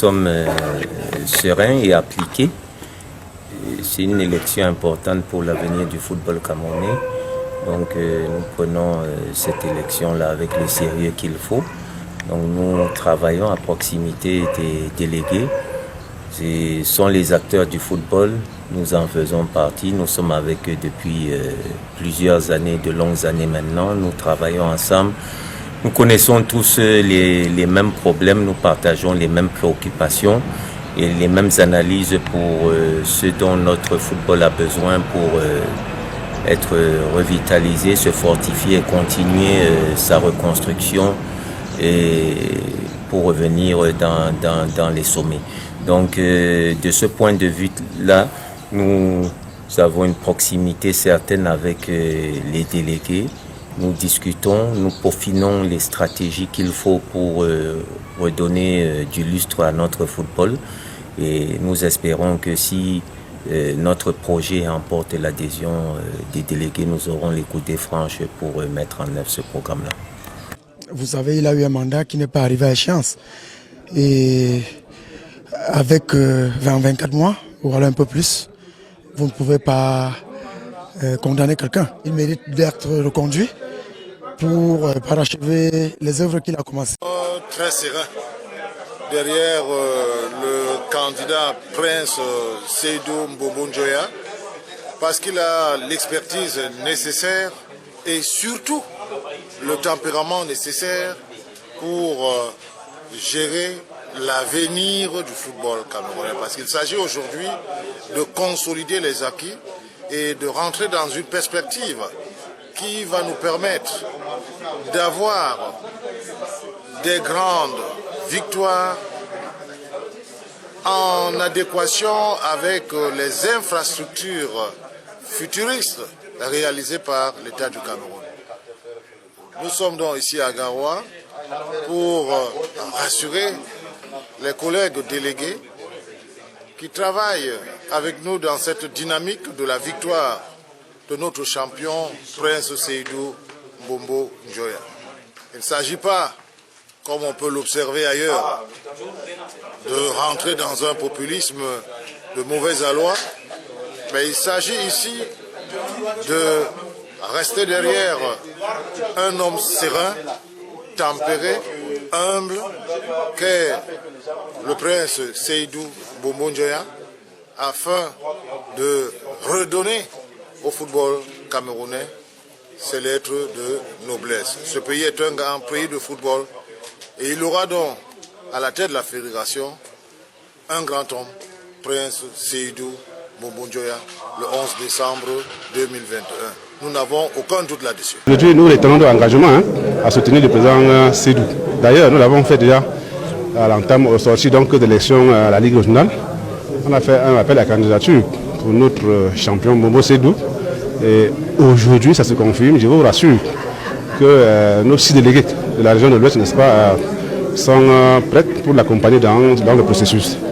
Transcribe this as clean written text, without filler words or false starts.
sommes sereins et appliqués. C'est une élection importante pour l'avenir du football camerounais. Donc nous prenons cette élection-là avec le sérieux qu'il faut. Donc nous travaillons à proximité des délégués. Ce sont les acteurs du football, nous en faisons partie. Nous sommes avec eux depuis plusieurs années, de longues années maintenant. Nous travaillons ensemble. Nous connaissons tous les mêmes problèmes, nous partageons les mêmes préoccupations et les mêmes analyses pour ce dont notre football a besoin pour être revitalisé, se fortifier et continuer sa reconstruction et pour revenir dans les sommets. Donc de ce point de vue-là, nous avons une proximité certaine avec les délégués. Nous discutons, nous peaufinons les stratégies qu'il faut pour redonner du lustre à notre football. Et nous espérons que si notre projet remporte l'adhésion des délégués, nous aurons les coudes franches pour mettre en œuvre ce programme-là. Vous savez, il a eu un mandat qui n'est pas arrivé à échéance. Et avec 20-24 mois, voilà un peu plus, vous ne pouvez pas condamner quelqu'un. Il mérite d'être reconduit pour parachever les œuvres qu'il a commencées. Très serein derrière le candidat Prince Seydou Mbombo Njoya parce qu'il a l'expertise nécessaire et surtout le tempérament nécessaire pour gérer l'avenir du football camerounais. Parce qu'il s'agit aujourd'hui de consolider les acquis et de rentrer dans une perspective qui va nous permettre d'avoir des grandes victoires en adéquation avec les infrastructures futuristes réalisées par l'État du Cameroun. Nous sommes donc ici à Garoua pour rassurer les collègues délégués qui travaillent avec nous dans cette dynamique de la victoire de notre champion Prince Seydou Mbombo Njoya. Il ne s'agit pas, comme on peut l'observer ailleurs, de rentrer dans un populisme de mauvais aloi, mais il s'agit ici de rester derrière un homme serein, tempéré, humble, qu'est le prince Seydou Mbombo Njoya, afin de redonner au football camerounais ses lettres de noblesse. Ce pays est un grand pays de football et il aura donc à la tête de la fédération un grand homme, Prince Seydou Mbombo Njoya, le 11 décembre 2021. Nous n'avons aucun doute là-dessus. Aujourd'hui, nous retenons de l'engagement à soutenir le président Seydou. D'ailleurs, nous l'avons fait déjà à l'entame au sorti de l'élection à la Ligue régionale. On a fait un appel à candidature pour notre champion Mbombo Seydou. Et aujourd'hui, ça se confirme. Je vous rassure que nos 6 délégués de la région de l'Ouest, n'est-ce pas, sont prêts pour l'accompagner dans le processus.